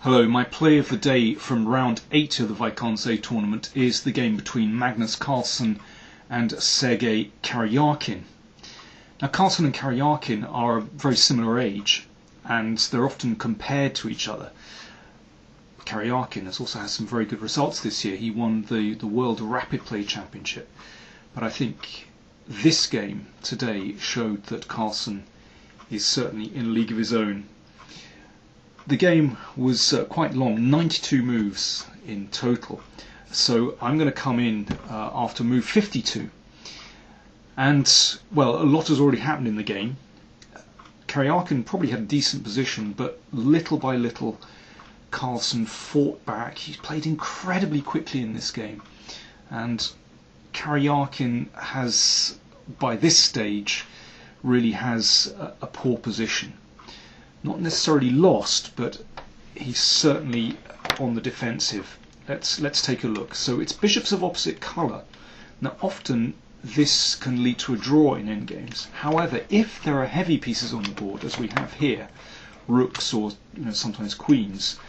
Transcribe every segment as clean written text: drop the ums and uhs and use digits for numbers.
Hello, my play of the day from round 8 of the Wijk aan Zee tournament is the game between Magnus Carlsen and Sergey Karjakin. Now, Carlsen and Karjakin are a very similar age, and they're often compared to each other. Karjakin has also had some very good results this year. He won the World Rapid Play Championship. But I think this game today showed that Carlsen is certainly in a league of his own. The game was quite long, 92 moves in total. So I'm going to come in after move 52. And, well, a lot has already happened in the game. Karjakin probably had a decent position, but little by little Carlsen fought back. He played incredibly quickly in this game. And Karjakin has, by this stage, really has a poor position. Not necessarily lost, but he's certainly on the defensive. Let's take a look. So it's bishops of opposite colour. Now often this can lead to a draw in endgames. However, if there are heavy pieces on the board, as we have here, rooks or sometimes queens,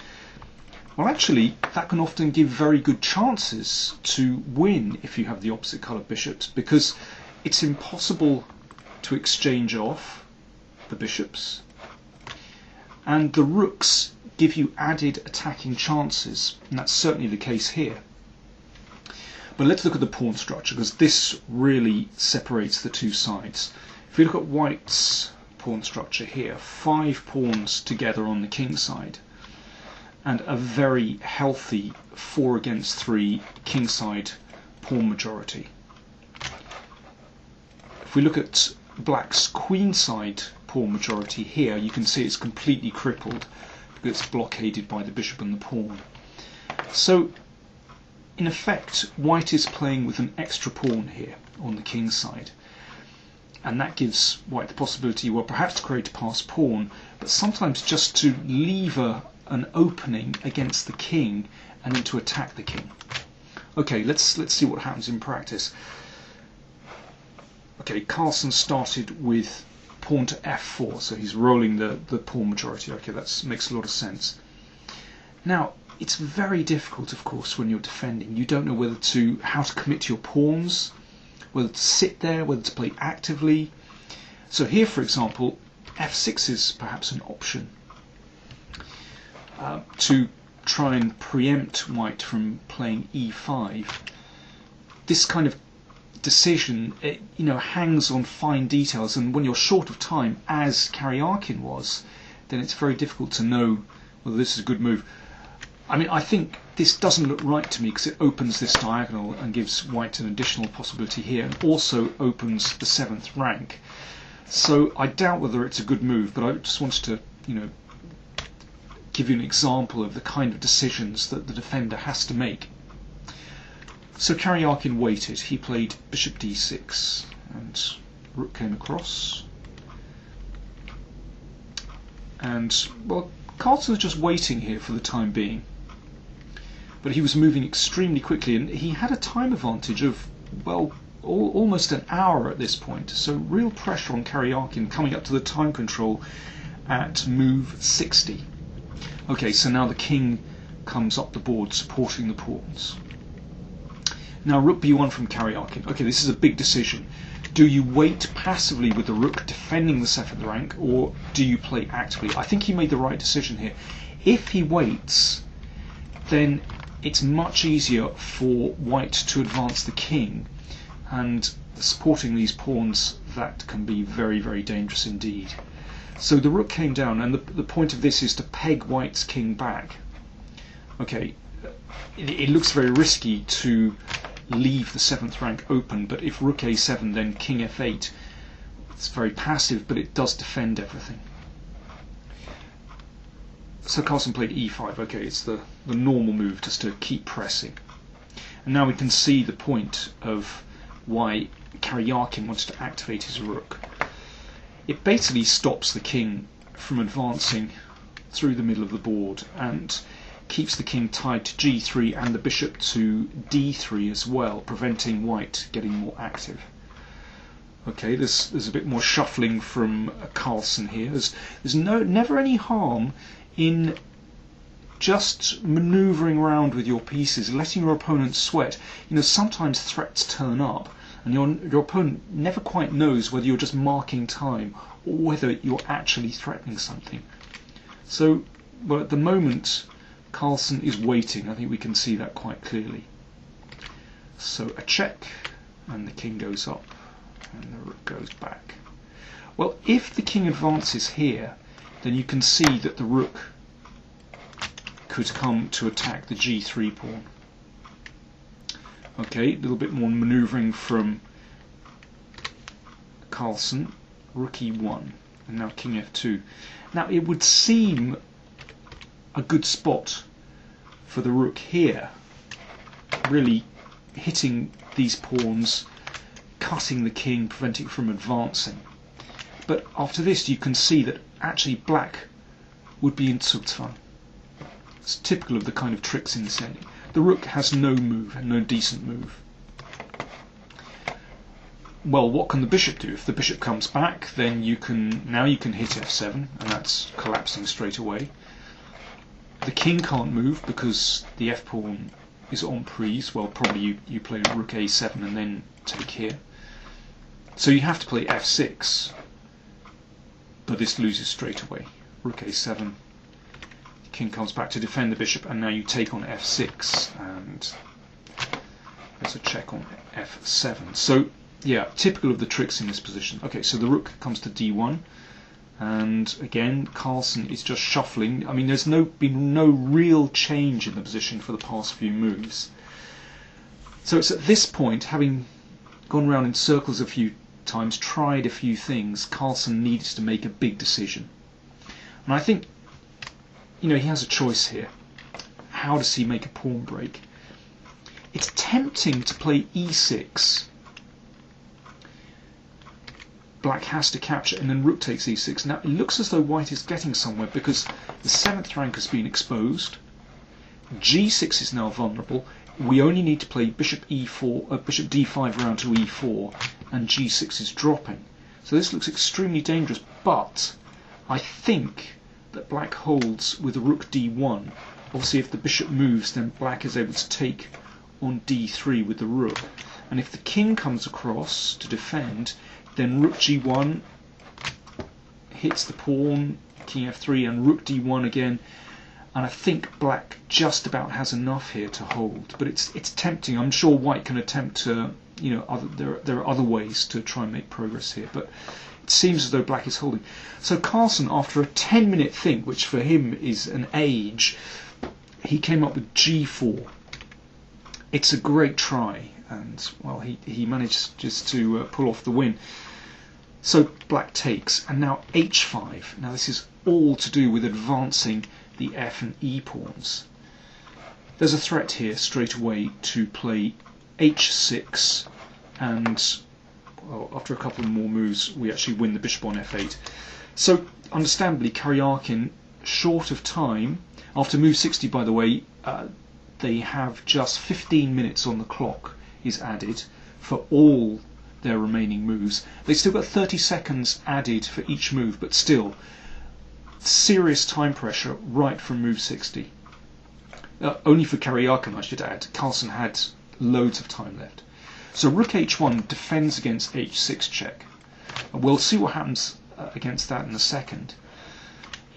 well actually that can often give very good chances to win if you have the opposite colour bishops, because it's impossible to exchange off the bishops. And the rooks give you added attacking chances, and that's certainly the case here. But let's look at the pawn structure, because this really separates the two sides. If you look at White's pawn structure here, 5 pawns together on the king side, and a very healthy 4 against 3 king side pawn majority. If we look at Black's queen side pawn majority here, you can see it's completely crippled because it's blockaded by the bishop and the pawn. So in effect White is playing with an extra pawn here on the king side, and that gives White the possibility, well, perhaps to create a passed pawn, but sometimes just to leave an opening against the king and then to attack the king. Okay, let's see what happens in practice. Okay, Carlsen started with pawn to f4, so he's rolling the pawn majority. Okay, that makes a lot of sense. Now, it's very difficult, of course, when you're defending. You don't know how to commit to your pawns, whether to sit there, whether to play actively. So here, for example, f6 is perhaps an option to try and preempt White from playing e5. This kind of decision, hangs on fine details, and when you're short of time, as Karjakin was, then it's very difficult to know whether this is a good move. I mean, I think this doesn't look right to me because it opens this diagonal and gives White an additional possibility here, and also opens the 7th rank. So I doubt whether it's a good move, but I just wanted to, give you an example of the kind of decisions that the defender has to make. So Karjakin waited. He played bishop d6 and rook came across. And, well, Carlsen was just waiting here for the time being. But he was moving extremely quickly, and he had a time advantage of, well, almost an hour at this point. So real pressure on Karjakin coming up to the time control at move 60. Okay, so now the king comes up the board supporting the pawns. Now rook b1 from Karjakin. Okay, this is a big decision. Do you wait passively with the rook defending the 7th rank, or do you play actively? I think he made the right decision here. If he waits, then it's much easier for White to advance the king, and supporting these pawns, that can be very, very dangerous indeed. So the rook came down, and the point of this is to peg White's king back. Okay, it looks very risky to leave the 7th rank open, but if rook a7, then king f8, it's very passive, but it does defend everything. So Carlsen played e5. Okay, it's the normal move, just to keep pressing. And now we can see the point of why Karjakin wants to activate his rook. It basically stops the king from advancing through the middle of the board, and keeps the king tied to g3 and the bishop to d3 as well, preventing White getting more active. Okay, there's a bit more shuffling from Carlsen here. There's never any harm in just manoeuvring around with your pieces, letting your opponent sweat. Sometimes threats turn up, and your opponent never quite knows whether you're just marking time or whether you're actually threatening something. So, well, at the moment, Carlsen is waiting. I think we can see that quite clearly. So a check, and the king goes up, and the rook goes back. Well, if the king advances here, then you can see that the rook could come to attack the g3 pawn. Okay, a little bit more manoeuvring from Carlsen. Rook e1, and now king f2. Now it would seem a good spot for the rook here, really hitting these pawns, cutting the king, preventing it from advancing. But after this you can see that actually black would be in Zugzwang. It's typical of the kind of tricks in this ending. The rook has no move, and no decent move. Well, what can the bishop do? If the bishop comes back, then you can hit f7, and that's collapsing straight away. The king can't move because the f pawn is en prise. Well, probably you play rook a7 and then take here. So you have to play f6, but this loses straight away. Rook a7, the king comes back to defend the bishop, and now you take on f6, and there's a check on f7. So yeah, typical of the tricks in this position. Okay, so the rook comes to d1, and again Carlsen is just shuffling. I mean, there's been no real change in the position for the past few moves. So it's at this point, having gone round in circles a few times, tried a few things, Carlsen needs to make a big decision. And I think, he has a choice here. How does he make a pawn break? It's tempting to play e6. Black has to capture, and then rook takes e6. Now it looks as though white is getting somewhere because the 7th rank has been exposed. g6 is now vulnerable. We only need to play bishop e4, bishop d5 round to e4, and g6 is dropping. So this looks extremely dangerous, but I think that black holds with rook d1. Obviously if the bishop moves, then black is able to take on d3 with the rook. And if the king comes across to defend, then rook g1 hits the pawn, king f3, and rook d1 again. And I think black just about has enough here to hold, but it's tempting. I'm sure white can attempt to, there are other ways to try and make progress here, but it seems as though black is holding. So Carlsen, after a 10-minute think, which for him is an age, he came up with g4. It's a great try, and well, he managed just to pull off the win. So black takes, and now h5. Now this is all to do with advancing the f and e pawns. There's a threat here straight away to play h6, and well, after a couple of more moves we actually win the bishop on f8. So understandably Karjakin, short of time, after move 60 by the way, they have just 15 minutes on the clock is added for all their remaining moves. They still got 30 seconds added for each move, but still serious time pressure right from move 60. Only for Karjakin, I should add. Carlsen had loads of time left. So rook h1 defends against h6 check. We'll see what happens against that in a second.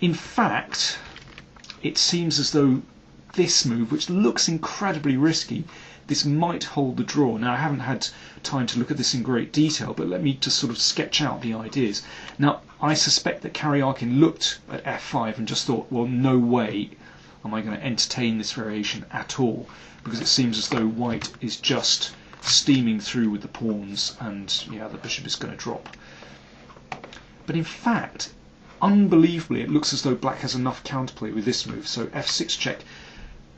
In fact, it seems as though this move, which looks incredibly risky, this might hold the draw. Now I haven't had time to look at this in great detail, but let me just sort of sketch out the ideas. Now I suspect that Karjakin looked at f5 and just thought, well, no way am I going to entertain this variation at all, because it seems as though white is just steaming through with the pawns, and yeah, the bishop is going to drop. But in fact, unbelievably, it looks as though black has enough counterplay with this move. So f6 check,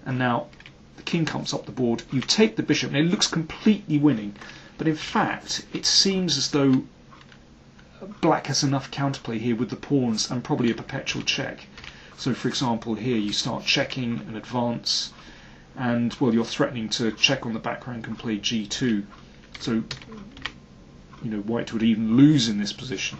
and now the king comes up the board. You take the bishop, and it looks completely winning, but in fact it seems as though black has enough counterplay here with the pawns and probably a perpetual check. So for example here you start checking and advance, and well, you're threatening to check on the back rank and play g2, so white would even lose in this position.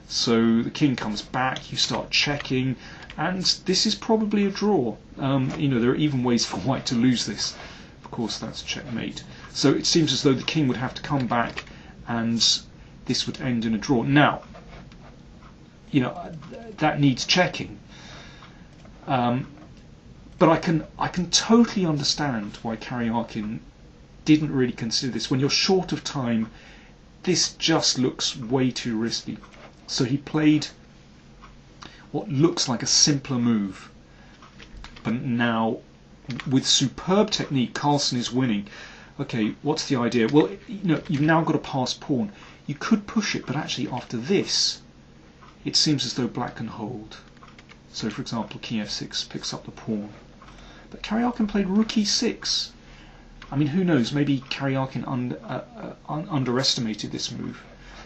So the king comes back, you start checking, and this is probably a draw. There are even ways for white to lose this. Of course, that's checkmate. So it seems as though the king would have to come back, and this would end in a draw. Now, that needs checking. But I can totally understand why Karjakin didn't really consider this. When you're short of time, this just looks way too risky. So he played what looks like a simpler move. But now, with superb technique, Carlsen is winning. Okay, what's the idea? Well, you've now got a passed pawn. You could push it, but actually after this, it seems as though black can hold. So, for example, king f6 picks up the pawn. But Karjakin played rook e6. I mean, who knows? Maybe Karjakin underestimated this move.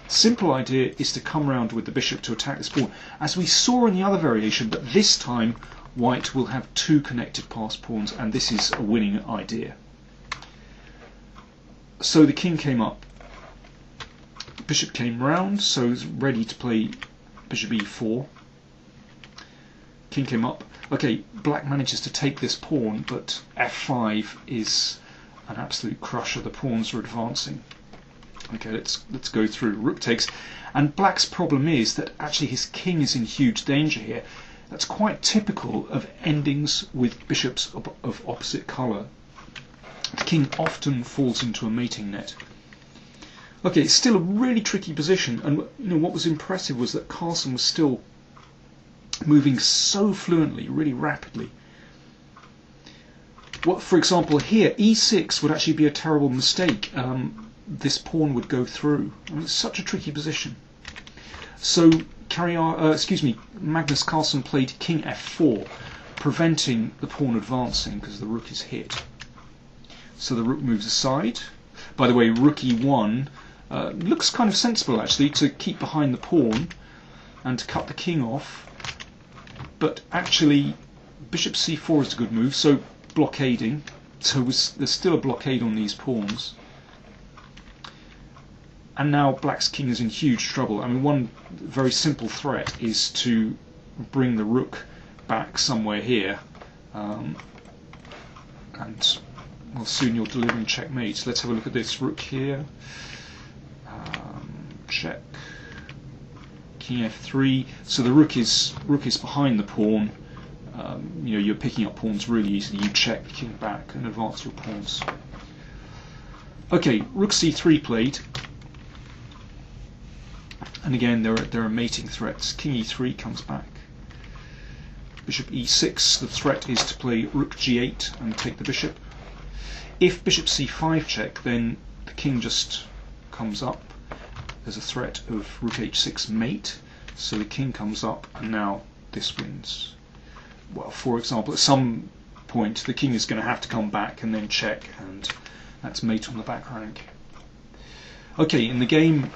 Simple idea is to come round with the bishop to attack this pawn, as we saw in the other variation, but this time white will have two connected passed pawns, and this is a winning idea. So the king came up, bishop came round, so he's ready to play bishop e4. King came up. Okay, black manages to take this pawn, but f5 is an absolute crusher. The pawns are advancing. Okay, let's go through. Rook takes, and black's problem is that actually his king is in huge danger here. That's quite typical of endings with bishops of opposite colour. The king often falls into a mating net. Okay, it's still a really tricky position, and what was impressive was that Carlsen was still moving so fluently, really rapidly. What, for example, here e6 would actually be a terrible mistake. This pawn would go through. I mean, it's such a tricky position. So Magnus Carlsen played king f4, preventing the pawn advancing because the rook is hit. So the rook moves aside. By the way, rook e1 looks kind of sensible actually, to keep behind the pawn and to cut the king off. But actually, bishop c4 is a good move, so blockading. So there's still a blockade on these pawns. And now black's king is in huge trouble. I mean, one very simple threat is to bring the rook back somewhere here. And, well, soon you're delivering checkmate. Let's have a look at this. Rook here. Check. King f3. So the rook is behind the pawn. You're picking up pawns really easily. You check the king back and advance your pawns. Okay, rook c3 played. And again, there are mating threats. King e3 comes back. Bishop e6. The threat is to play rook g8 and take the bishop. If bishop c5 check, then the king just comes up. There's a threat of rook h6 mate. So the king comes up, and now this wins. Well, for example, at some point the king is going to have to come back and then check, and that's mate on the back rank. Okay, in the game,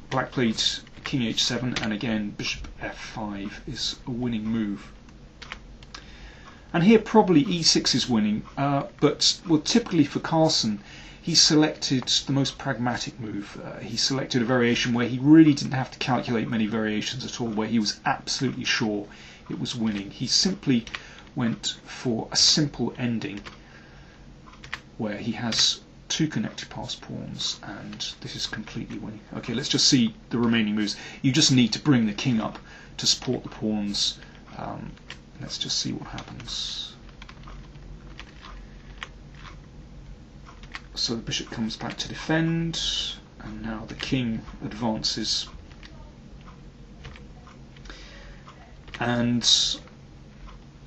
black played king h7, and again bishop f5 is a winning move. And here probably e6 is winning, but well, typically for Carlsen, he selected the most pragmatic move. He selected a variation where he really didn't have to calculate many variations at all, where he was absolutely sure it was winning. He simply went for a simple ending where he has two connected passed pawns, and this is completely winning. Okay, let's just see the remaining moves. You just need to bring the king up to support the pawns. Let's just see what happens. So the bishop comes back to defend, and now the king advances. And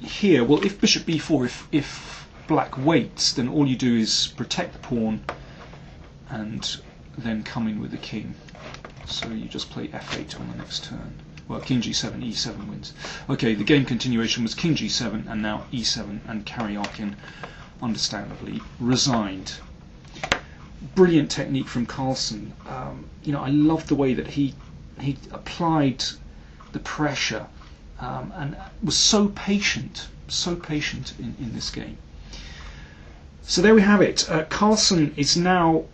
here, well, if bishop b4, if black waits, then all you do is protect the pawn and then come in with the king. So you just play f8 on the next turn. Well, king g7, e7 wins. Okay, the game continuation was king g7 and now e7, and Karjakin understandably resigned. Brilliant technique from Carlsen. I love the way that he applied the pressure and was so patient in this game. So there we have it. Carlsen is now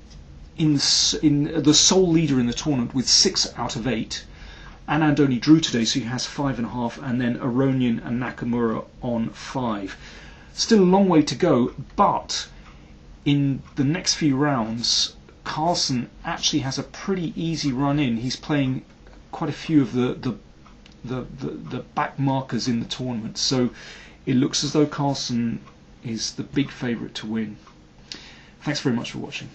in the sole leader in the tournament with 6 out of 8. Anand only drew today, so he has 5.5, and then Aronian and Nakamura on 5. Still a long way to go, but in the next few rounds, Carlsen actually has a pretty easy run in. He's playing quite a few of the back markers in the tournament, so it looks as though Carlsen is the big favourite to win. Thanks very much for watching.